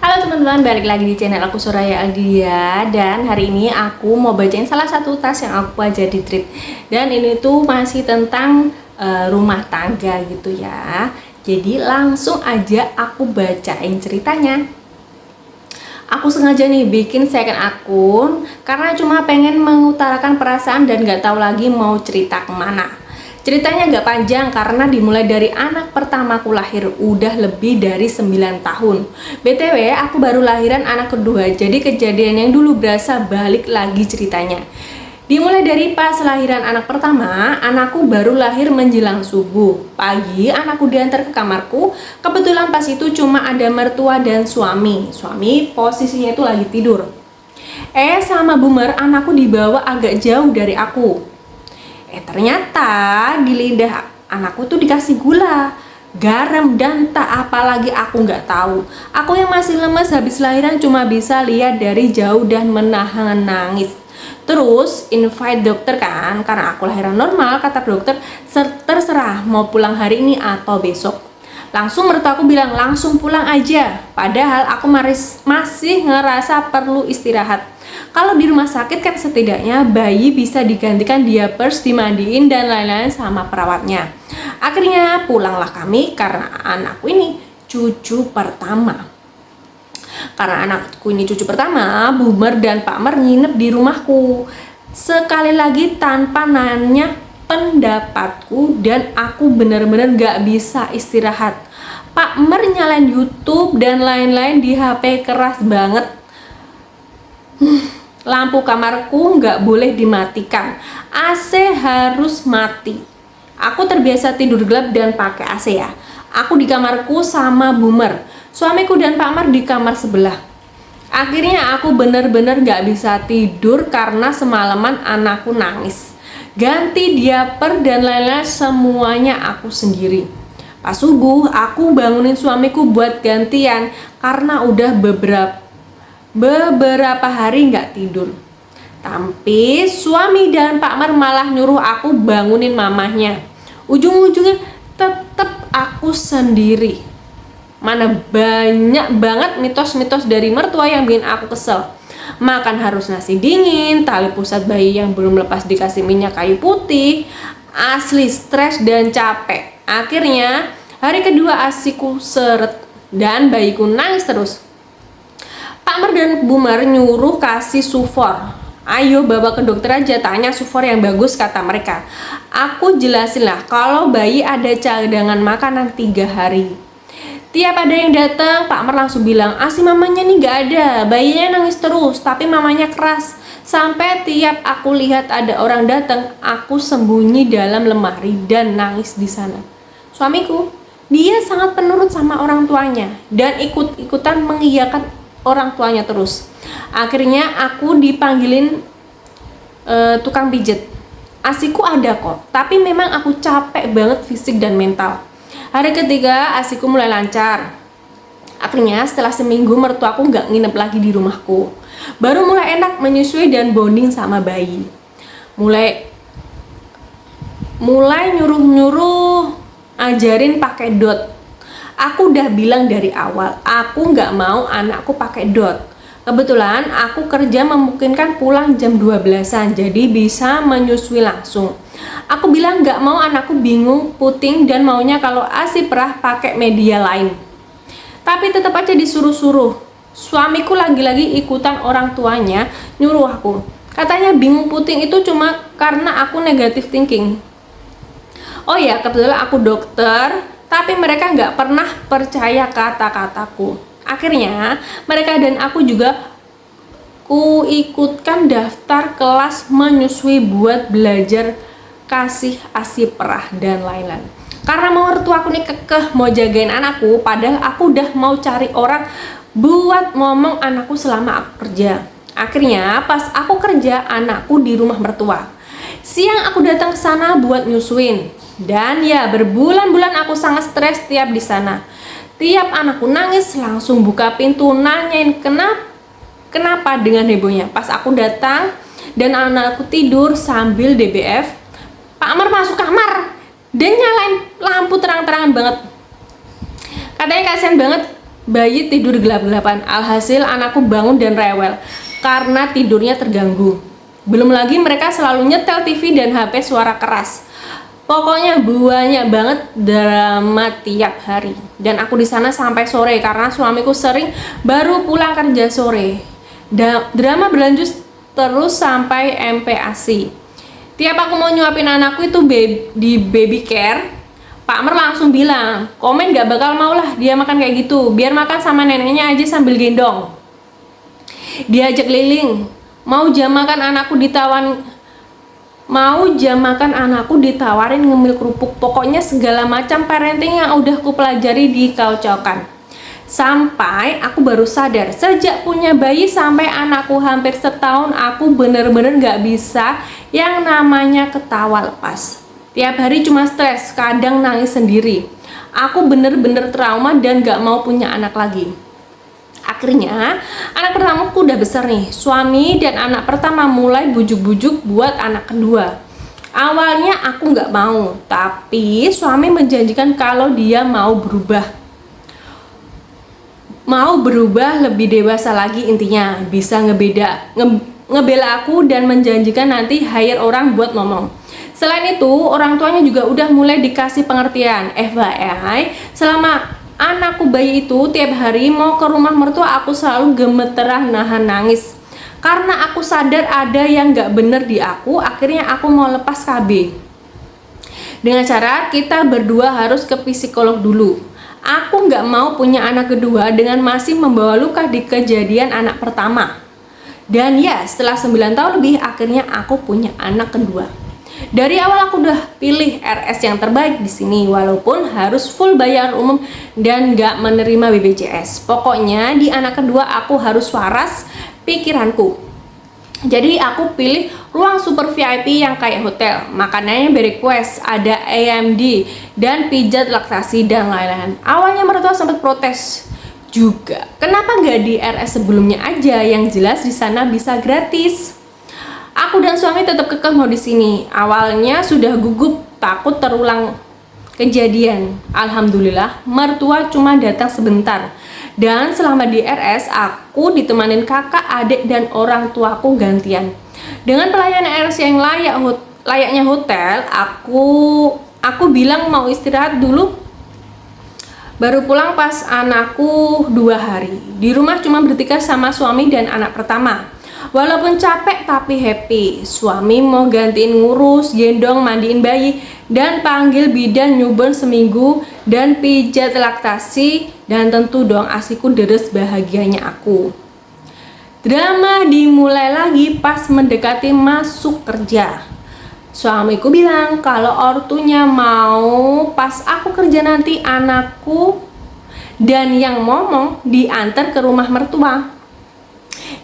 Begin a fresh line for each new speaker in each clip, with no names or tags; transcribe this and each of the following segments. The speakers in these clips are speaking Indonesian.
Halo teman-teman, balik lagi di channel aku Soraya Aldia. Dan hari ini aku mau bacain salah satu tas yang aku aja di trip. Dan ini tuh masih tentang rumah tangga gitu ya. Jadi langsung aja aku bacain ceritanya. Aku sengaja nih bikin second akun karena cuma pengen mengutarakan perasaan dan gak tahu lagi mau cerita kemana. Ceritanya gak panjang karena dimulai dari anak pertamaku lahir udah lebih dari 9 tahun. BTW aku baru lahiran anak kedua, jadi kejadian yang dulu berasa balik lagi ceritanya. Dimulai dari pas lahiran anak pertama, anakku baru lahir menjelang subuh. Pagi anakku diantar ke kamarku, kebetulan pas itu cuma ada mertua dan suami. Suami posisinya itu lagi tidur. Sama boomer anakku dibawa agak jauh dari aku. Ternyata di lidah anakku tuh dikasih gula, garam, dan tak apalagi aku nggak tahu. Aku yang masih lemes habis lahiran cuma bisa lihat dari jauh dan menahan nangis. Terus invite dokter kan, karena aku lahiran normal, kata dokter terserah mau pulang hari ini atau besok. Langsung mertuaku bilang langsung pulang aja, padahal aku masih ngerasa perlu istirahat. Kalau di rumah sakit kan setidaknya bayi bisa digantikan diapers, dimandiin dan lain-lain sama perawatnya. Akhirnya pulanglah kami karena anakku ini cucu pertama. Karena anakku ini cucu pertama, Bumer dan Pak Mer nginep di rumahku. Sekali lagi tanpa nanya pendapatku dan aku bener-bener gak bisa istirahat. Pak Mer nyalain YouTube dan lain-lain di HP keras banget. Lampu kamarku nggak boleh dimatikan, AC harus mati. Aku terbiasa tidur gelap dan pakai AC ya. Aku di kamarku sama Bumer, suamiku dan Pak Mar di kamar sebelah. Akhirnya aku bener-bener nggak bisa tidur karena semalaman anakku nangis. Ganti diaper dan lain-lain semuanya aku sendiri. Pas subuh aku bangunin suamiku buat gantian karena udah beberapa hari nggak tidur. Tapi suami dan Pak Mar malah nyuruh aku bangunin mamahnya. Ujung-ujungnya tetap aku sendiri. Mana banyak banget mitos-mitos dari mertua yang bikin aku kesel. Makan harus nasi dingin, tali pusat bayi yang belum lepas dikasih minyak kayu putih. Asli stres dan capek. Akhirnya hari kedua asiku seret dan bayiku nangis terus. Pak Mer dan Bumer nyuruh kasih sufor. Ayo bawa ke dokter aja, tanya sufor yang bagus, kata mereka. Aku jelasin lah kalau bayi ada cadangan makanan 3 hari. Tiap ada yang datang, Pak Mer langsung bilang, asi mamanya nih gak ada, bayinya nangis terus, tapi mamanya keras. Sampai tiap aku lihat ada orang datang, aku sembunyi dalam lemari dan nangis di sana. Suamiku, dia sangat penurut sama orang tuanya dan ikut-ikutan mengiyakan orang tuanya terus. Akhirnya aku dipanggilin tukang pijet. Asiku ada kok, tapi memang aku capek banget fisik dan mental. Hari ketiga asiku mulai lancar. Akhirnya setelah seminggu mertuaku nggak nginep lagi di rumahku. Baru mulai enak menyusui dan bonding sama bayi. Mulai nyuruh ajarin pakai dot. Aku udah bilang dari awal, aku nggak mau anakku pakai dot. Kebetulan aku kerja memungkinkan pulang jam 12-an, jadi bisa menyusui langsung. Aku bilang nggak mau anakku bingung, puting, dan maunya kalau ASI perah pakai media lain. Tapi tetap aja disuruh-suruh. Suamiku lagi-lagi ikutan orang tuanya nyuruh aku. Katanya bingung puting itu cuma karena aku negative thinking. Oh ya, kebetulan aku dokter, tapi mereka nggak pernah percaya kata-kataku. Akhirnya mereka dan aku juga ikutkan daftar kelas menyusui buat belajar kasih ASI perah dan lain-lain. Karena mertuaku nih kekeh mau jagain anakku, padahal aku udah mau cari orang buat ngomong anakku selama aku kerja. Akhirnya pas aku kerja, anakku di rumah mertua. Siang aku datang ke sana buat nyusuin. Dan ya berbulan-bulan aku sangat stres tiap di sana. Tiap anakku nangis langsung buka pintu nanyain kenapa dengan hebohnya. Pas aku datang dan anakku tidur sambil DBF, Pak Amar masuk kamar dan nyalain lampu terang-terangan banget. Katanya kasihan banget bayi tidur gelap-gelapan. Alhasil anakku bangun dan rewel karena tidurnya terganggu. Belum lagi mereka selalu nyetel TV dan HP suara keras. Pokoknya banyak banget drama tiap hari. Dan aku di sana sampai sore karena suamiku sering baru pulang kerja sore. Drama berlanjut terus sampai MPASI. Tiap aku mau nyuapin anakku itu di baby care, Pak Mer langsung bilang, komen gak bakal mau lah dia makan kayak gitu, biar makan sama neneknya aja sambil gendong. Diajak keliling, mau jam makan anakku ditawarin ngemil kerupuk. Pokoknya segala macam parenting yang udah ku pelajari dikaucaukan. Sampai aku baru sadar, sejak punya bayi sampai anakku hampir setahun, aku bener-bener gak bisa yang namanya ketawa lepas. Tiap hari cuma stres, kadang nangis sendiri. Aku bener-bener trauma dan gak mau punya anak lagi. Akhirnya anak pertamaku udah besar nih. Suami dan anak pertama mulai bujuk-bujuk buat anak kedua. Awalnya aku gak mau, tapi suami menjanjikan kalau dia mau berubah lebih dewasa lagi, intinya bisa ngebela aku dan menjanjikan nanti hire orang buat ngomong. Selain itu, orang tuanya juga udah mulai dikasih pengertian. FYI, selama anakku bayi itu tiap hari mau ke rumah mertua, aku selalu gemeteran nahan nangis. Karena aku sadar ada yang gak bener di aku, akhirnya aku mau lepas KB. Dengan cara kita berdua harus ke psikolog dulu. Aku gak mau punya anak kedua dengan masih membawa luka di kejadian anak pertama. Dan ya, setelah 9 tahun lebih, akhirnya aku punya anak kedua. Dari awal aku udah pilih RS yang terbaik di sini, walaupun harus full bayar umum dan gak menerima BPJS. Pokoknya di anak kedua aku harus waras pikiranku. Jadi aku pilih ruang super VIP yang kayak hotel, makanannya berequest, ada AMD dan pijat laktasi dan lain-lain. Awalnya mertua sempat protes juga, kenapa nggak di RS sebelumnya aja, yang jelas di sana bisa gratis. Aku dan suami tetap kekeh mau di sini. Awalnya sudah gugup takut terulang kejadian. Alhamdulillah mertua cuma datang sebentar. Dan selama di RS, aku ditemanin kakak, adik, dan orang tuaku gantian. Dengan pelayanan RS yang layaknya hotel, aku bilang mau istirahat dulu. Baru pulang pas anakku 2 hari. Di rumah cuma bertiga sama suami dan anak pertama. Walaupun capek tapi happy. Suami mau gantiin ngurus, gendong, mandiin bayi, dan panggil bidan newborn seminggu, dan pijat laktasi, dan tentu dong asiku deres bahagianya aku. Drama dimulai lagi pas mendekati masuk kerja. Suamiku bilang kalau ortunya mau pas aku kerja nanti anakku dan yang ngomong diantar ke rumah mertua.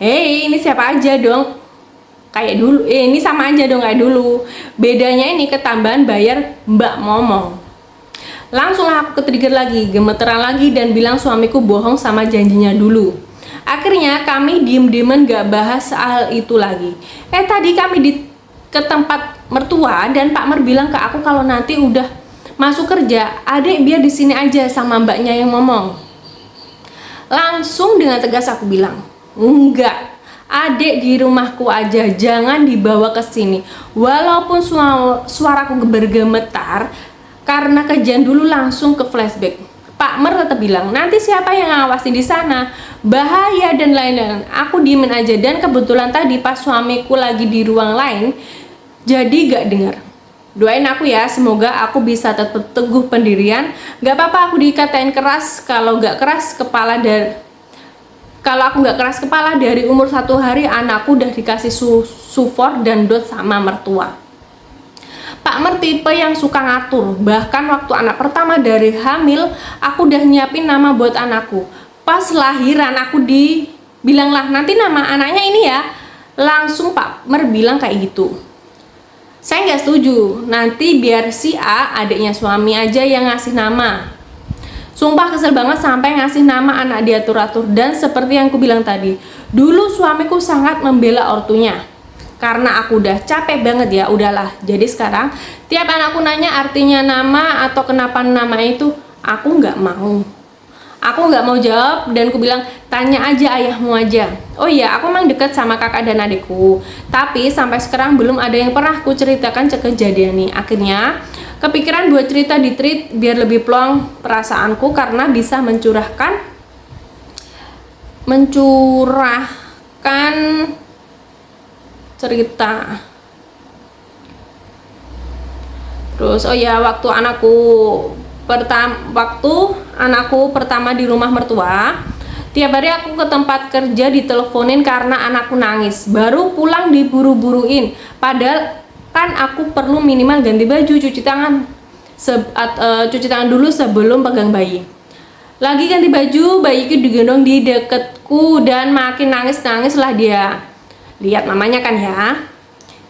Hei, ini siapa aja dong? Kayak dulu, ini sama aja dong kayak dulu. Bedanya ini ketambahan bayar Mbak Momong. Langsunglah aku ke-trigger lagi, gemeteran lagi dan bilang suamiku bohong sama janjinya dulu. Akhirnya kami diem-dieman gak bahas hal itu lagi. Tadi kami ke tempat mertua dan Pak Mer bilang ke aku kalau nanti udah masuk kerja, adek biar di sini aja sama mbaknya yang ngomong. Langsung dengan tegas aku bilang, enggak, adek di rumahku aja, jangan dibawa ke sini. Walaupun suaraku bergemetar karena kejadian dulu, langsung ke flashback. Pak Mer tetap bilang, nanti siapa yang ngawasin di sana? Bahaya dan lain-lain. Aku diemin aja dan kebetulan tadi pas suamiku lagi di ruang lain, jadi gak dengar. Doain aku ya, semoga aku bisa tetap teguh pendirian. Gak apa-apa aku dikatain keras, kalau aku nggak keras kepala dari umur 1 hari anakku udah dikasih sufor dan dot sama mertua. Pak Mer tipe yang suka ngatur, bahkan waktu anak pertama dari hamil aku udah nyiapin nama buat anakku. Pas lahiran aku dibilang lah nanti nama anaknya ini ya, langsung Pak Mer bilang kayak gitu. Saya nggak setuju, nanti biar si A, adiknya suami aja yang ngasih nama. Sumpah kesel banget sampai ngasih nama anak diatur-atur. Dan seperti yang aku bilang tadi, dulu suamiku sangat membela ortunya. Karena aku udah capek banget ya, udahlah. Jadi sekarang tiap anakku nanya artinya nama atau kenapa nama itu, aku nggak mau. Aku nggak mau jawab dan aku bilang, tanya aja ayahmu aja. Oh iya, aku emang deket sama kakak dan adikku, tapi sampai sekarang belum ada yang pernah aku ceritakan kejadian ini. Akhirnya kepikiran buat cerita di Treat biar lebih plong perasaanku, karena bisa mencurahkan cerita. Terus oh ya, waktu anakku pertama di rumah mertua, tiap hari aku ke tempat kerja diteleponin karena anakku nangis. Baru pulang diburu-buruin. Padahal kan aku perlu minimal ganti baju, cuci tangan dulu sebelum pegang bayi. Lagi ganti baju, bayiku digendong di deketku dan makin nangis-nangis lah dia. Lihat mamanya kan ya.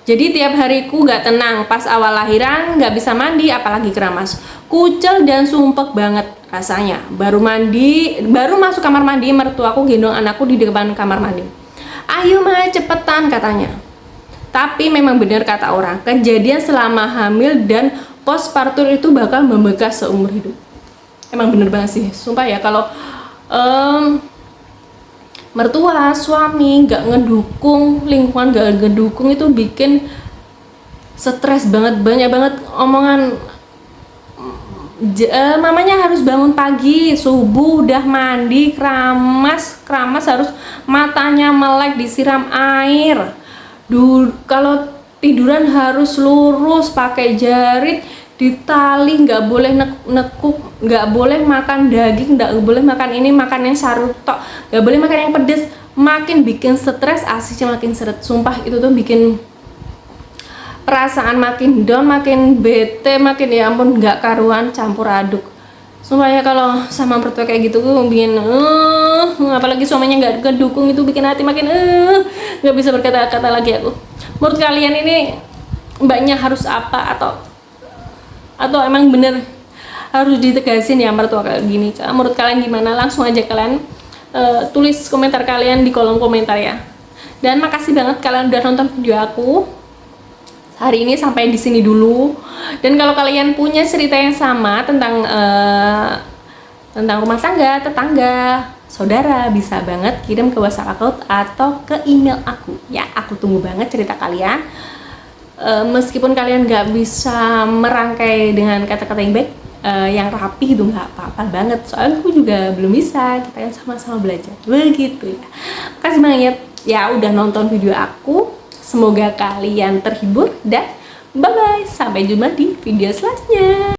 Jadi tiap hariku gak tenang. Pas awal lahiran gak bisa mandi, apalagi keramas. Kucel dan sumpek banget rasanya. Baru masuk kamar mandi, mertuaku gendong anakku di depan kamar mandi. Ayo ma, cepetan katanya. Tapi memang benar kata orang, kejadian selama hamil dan postpartum itu bakal membekas seumur hidup. Emang bener banget sih, sumpah ya, kalau mertua, suami gak ngedukung, lingkungan gak ngedukung, itu bikin stres banget. Banyak banget omongan, mamanya harus bangun pagi, subuh udah mandi, keramas harus matanya melek disiram air. Kalau tiduran harus lurus, pakai jarit, ditali, nggak boleh nekuk, nggak boleh makan daging, nggak boleh makan ini, makan yang sarutok, nggak boleh makan yang pedes. Makin bikin stres, aslinya makin seret. Sumpah itu tuh bikin perasaan makin down, makin bete, makin ya ampun nggak karuan, campur aduk. Sumpah ya, kalau sama mertua kayak gitu gue bikin apalagi suaminya nggak kedukung, itu bikin hati makin nggak bisa berkata-kata lagi aku. Menurut kalian ini mbaknya harus apa, atau emang bener harus ditegasin ya mertua kayak gini? Menurut kalian gimana? Langsung aja kalian tulis komentar kalian di kolom komentar ya. Dan makasih banget kalian udah nonton video aku hari ini sampai di sini dulu. Dan kalau kalian punya cerita yang sama tentang rumah tangga, tetangga, saudara, bisa banget kirim ke WhatsApp aku atau ke email aku ya. Aku tunggu banget cerita kalian. Meskipun kalian nggak bisa merangkai dengan kata-kata yang baik, yang rapi gitu, nggak apa-apa banget, soalnya aku juga belum bisa. Kita kan sama-sama belajar begitu ya. Makasih banget ya udah nonton video aku, semoga kalian terhibur dan bye bye, sampai jumpa di video selanjutnya.